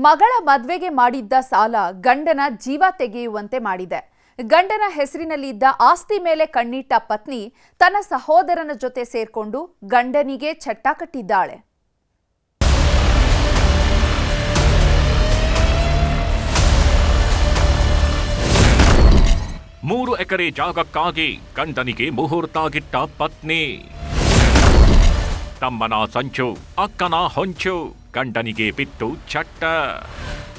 ಮಗಳ ಮದ್ವೆಗೆ ಮಾಡಿದ್ದ ಸಾಲ ಗಂಡನ ಜೀವ ತೆಗೆಯುವಂತೆ ಮಾಡಿದೆ. ಗಂಡನ ಹೆಸರಿನಲ್ಲಿದ್ದ ಆಸ್ತಿ ಮೇಲೆ ಕಣ್ಣಿಟ್ಟ ಪತ್ನಿ ತನ್ನ ಸಹೋದರನ ಜೊತೆ ಸೇರ್ಕೊಂಡು ಗಂಡನಿಗೆ ಚಟ್ಟ ಕಟ್ಟಿದ್ದಾಳೆ. 3 ಎಕರೆ ಜಾಗಕ್ಕಾಗಿ ಗಂಡನಿಗೆ ಮುಹೂರ್ತಾಗಿಟ್ಟ ಪತ್ನಿ. ತಮ್ಮನ ಸಂಚು ಅಕ್ಕನ ಹೊಂಚು ಗಂಡನಿಗೆ ಬಿತ್ತು ಚಟ್ಟ.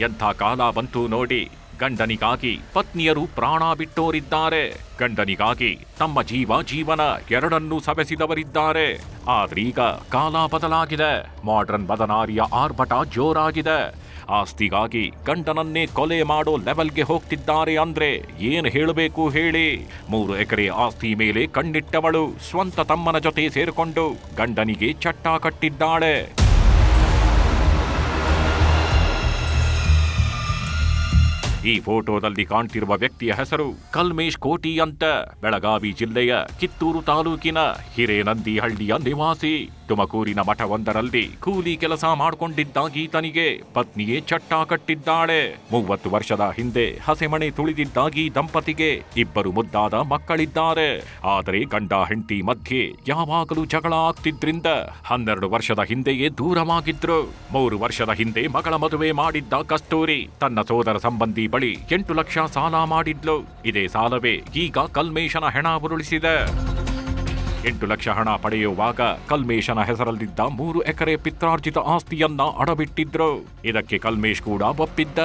ಎಂಥ ಕಾಲ ಬಂತು ನೋಡಿ. ಗಂಡನಿಗಾಗಿ ಪತ್ನಿಯರು ಪ್ರಾಣ ಬಿಟ್ಟೋರಿದ್ದಾರೆ. ಗಂಡನಿಗಾಗಿ ತಮ್ಮ ಜೀವನ ಎರಡನ್ನೂ ಸವೆಸಿದವರಿದ್ದಾರೆ. ಆದ್ರೀಗ ಕಾಲ ಬದಲಾಗಿದೆ. ಮಾಡರ್ನ್ ಬದನಾರಿಯ ಆರ್ಭಟ ಜೋರಾಗಿದೆ. ಆಸ್ತಿಗಾಗಿ ಗಂಡನನ್ನೇ ಕೊಲೆ ಮಾಡೋ ಲೆವೆಲ್ಗೆ ಹೋಗ್ತಿದ್ದಾರೆ ಅಂದ್ರೆ ಏನು ಹೇಳಬೇಕು ಹೇಳಿ. 3 ಎಕರೆ ಆಸ್ತಿ ಮೇಲೆ ಕಣ್ಣಿಟ್ಟವಳು ಸ್ವಂತ ತಮ್ಮನ ಜೊತೆ ಸೇರಿಕೊಂಡು ಗಂಡನಿಗೆ ಚಟ್ಟ ಕಟ್ಟಿದ್ದಾಳೆ. ಈ ಫೋಟೋದಲ್ಲಿ ಕಾಣ್ತಿರುವ ವ್ಯಕ್ತಿಯ ಹೆಸರು ಕಲ್ಮೇಶ್ ಕೋಟಿ ಅಂತ. ಬೆಳಗಾವಿ ಜಿಲ್ಲೆಯ ಕಿತ್ತೂರು ತಾಲೂಕಿನ ಹಿರೇನಂದಿಹಳ್ಳಿಯ ನಿವಾಸಿ. ತುಮಕೂರಿನ ಮಠವೊಂದರಲ್ಲಿ ಕೂಲಿ ಕೆಲಸ ಮಾಡಿಕೊಂಡಿದ್ದ ಈತನಿಗೆ ಪತ್ನಿಯೇ ಚಟ್ಟ ಕಟ್ಟಿದ್ದಾಳೆ. 30 ವರ್ಷದ ಹಿಂದೆ ಹಸೆಮಣೆ ತುಳಿದಿದ್ದ ಈ ದಂಪತಿಗೆ 2 ಮುದ್ದಾದ ಮಕ್ಕಳಿದ್ದಾರೆ. ಆದರೆ ಗಂಡ ಹೆಂಡತಿ ಮಧ್ಯೆ ಯಾವಾಗಲೂ ಜಗಳ ಆಗ್ತಿದ್ರಿಂದ 12 ವರ್ಷದ ಹಿಂದೆಯೇ ದೂರವಾಗಿದ್ರು. 3 ವರ್ಷದ ಹಿಂದೆ ಮಗಳ ಮದುವೆ ಮಾಡಿದ್ದ ಕಸ್ತೂರಿ ತನ್ನ ಸೋದರ ಸಂಬಂಧಿ ಬಳಿ 8 ಲಕ್ಷ ಸಾಲ ಮಾಡಿದ್ಲು. ಇದೇ ಸಾಲವೇ ಈಗ ಕಲ್ಮೇಶನ ಹೆಣ ಉರುಳಿಸಿದೆ. 8 ಲಕ್ಷ ಹಣ ಪಡೆಯುವಾಗ ಕಲ್ಮೇಶನ ಹೆಸರಲ್ಲಿದ್ದ 3 ಎಕರೆ ಪಿತ್ರಾರ್ಜಿತ ಆಸ್ತಿಯನ್ನ ಅಡಬಿಟ್ಟಿದ್ರು. ಇದಕ್ಕೆ ಕಲ್ಮೇಶ್ ಕೂಡ ಒಪ್ಪಿದ್ದ.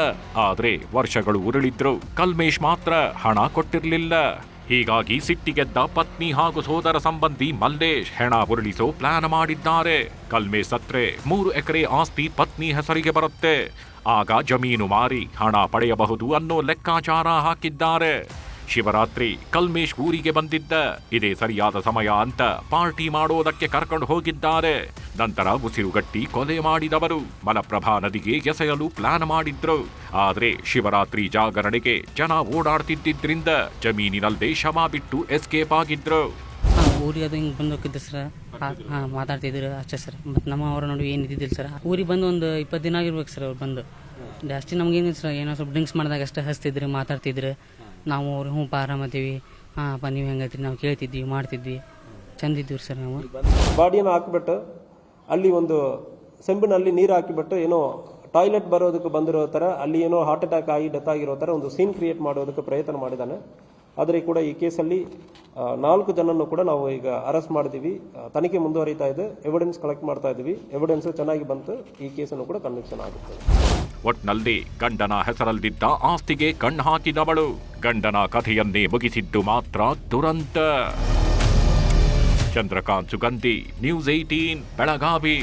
ಆದ್ರೆ ವರ್ಷಗಳು ಉರುಳಿದ್ರು, ಕಲ್ಮೇಶ್ ಮಾತ್ರ ಹಣ ಕೊಟ್ಟಿರ್ಲಿಲ್ಲ. ಹೀಗಾಗಿ ಸಿಟ್ಟಿಗೆದ್ದ ಪತ್ನಿ ಹಾಗೂ ಸೋದರ ಸಂಬಂಧಿ ಮಲ್ಲೇಶ್ ಹೆಣ ಉರುಳಿಸೋ ಪ್ಲಾನ್ ಮಾಡಿದ್ದಾರೆ. ಕಲ್ಮೇಶ್ ಸತ್ರೆ 3 ಎಕರೆ ಆಸ್ತಿ ಪತ್ನಿ ಹೆಸರಿಗೆ ಬರುತ್ತೆ. ಆಗ ಜಮೀನು ಮಾರಿ ಹಣ ಪಡೆಯಬಹುದು ಅನ್ನೋ ಲೆಕ್ಕಾಚಾರ ಹಾಕಿದ್ದಾರೆ. ಶಿವರಾತ್ರಿ ಕಲ್ಮೇಶ್ ಊರಿಗೆ ಬಂದಿದ್ದ. ಇದೇ ಸರಿಯಾದ ಸಮಯ ಅಂತ ಪಾರ್ಟಿ ಮಾಡೋದಕ್ಕೆ ಕರ್ಕೊಂಡು ಹೋಗಿದ್ದಾರೆ. ನಂತರ ಉಸಿರುಗಟ್ಟಿ ಕೊಲೆ ಮಾಡಿದವರು ಮಲಪ್ರಭಾ ನದಿಗೆ ಎಸೆಯಲು ಪ್ಲಾನ್ ಮಾಡಿದ್ರು. ಆದ್ರೆ ಶಿವರಾತ್ರಿ ಜಾಗರಣೆಗೆ ಜನ ಓಡಾಡ್ತಿದ್ದಿದ್ರಿಂದ ಜಮೀನಿನಲ್ಲೇ ಶವ ಬಿಟ್ಟು ಎಸ್ಕೇಪ್ ಆಗಿದ್ರು. ಊರಿಗೆ ಅದು ಹಿಂಗೆ ಬಂದು ಹೋಗಿದ್ದೆ ಸರ್. ಮಾತಾಡ್ತಿದ್ರು ಅಷ್ಟೇ ಸರ್. ಮತ್ತು ನಮ್ಮ ಅವರ ನಡುವೆ ಏನು ಇದ್ದಿದ್ದಿಲ್ಲ ಸರ್. ಊರಿಗೆ ಬಂದು ಒಂದು 20 ದಿನ ಆಗಿರ್ಬೇಕು ಸರ್. ಅವ್ರು ಬಂದು ಜಾಸ್ತಿ ನಮ್ಗೇನಿಲ್ಲ ಸರ್. ಏನೋ ಸ್ವಲ್ಪ ಡ್ರಿಂಕ್ಸ್ ಮಾಡಿದಾಗ ಅಷ್ಟೇ ಹಚ್ತಿದ್ರು, ಮಾತಾಡ್ತಿದ್ರು. ನಾವು ಅವ್ರು ಹ್ಞೂ ಆರಾಮತ್ತೀವಿ, ಹಾಂ ನೀವು ಹೆಂಗೈತ್ರಿ, ನಾವು ಕೇಳ್ತಿದ್ವಿ, ಮಾಡ್ತಿದ್ವಿ, ಚಂದಿದ್ದೀವಿ ಸರ್. ನಾವು ಬಾಡಿಯನ್ನು ಹಾಕಿಬಿಟ್ಟು ಅಲ್ಲಿ ಒಂದು ಸೆಂಬಿನಲ್ಲಿ ನೀರು ಹಾಕಿಬಿಟ್ಟು ಏನೋ ಟಾಯ್ಲೆಟ್ ಬರೋದಕ್ಕೆ ಬಂದಿರೋ ಥರ ಅಲ್ಲಿ ಏನೋ ಹಾರ್ಟ್ ಅಟ್ಯಾಕ್ ಆಗಿ ಡೆತ್ ಆಗಿರೋ ಥರ ಒಂದು ಸೀನ್ ಕ್ರಿಯೇಟ್ ಮಾಡೋದಕ್ಕೆ ಪ್ರಯತ್ನ ಮಾಡಿದ್ದಾನೆ. ಆದರೆ ಕೂಡ ಈ ಕೇಸಲ್ಲಿ 4 ಜನನ್ನು ಕೂಡ ನಾವು ಈಗ ಅರೆಸ್ಟ್ ಮಾಡಿದ್ದೀವಿ. ತನಿಖೆ ಮುಂದುವರಿತಾ ಇದೆ. ಎವಿಡೆನ್ಸ್ ಕಲೆಕ್ಟ್ ಮಾಡ್ತಾ ಇದ್ದೀವಿ. ಎವಿಡೆನ್ಸ್ ಚೆನ್ನಾಗಿ ಬಂತು, ಈ ಕೇಸನ್ನು ಕೂಡ ಕನ್ವಿಕ್ಷನ್ ಆಗುತ್ತೆ. ಒಟ್ನಲ್ಲಿ ಗಂಡನ ಹೆಸರಲ್ಲಿದ್ದ ಆಸ್ತಿಗೆ ಕಣ್ಣು ಹಾಕಿದವಳು ಗಂಡನ ಕಥೆಯನ್ನೇ ಮುಗಿಸಿದ್ದು ಮಾತ್ರ ದುರಂತ. ಚಂದ್ರಕಾಂತ್ ಸುಗಂಧಿ, ನ್ಯೂಸ್ 18 ಬೆಳಗಾವಿ.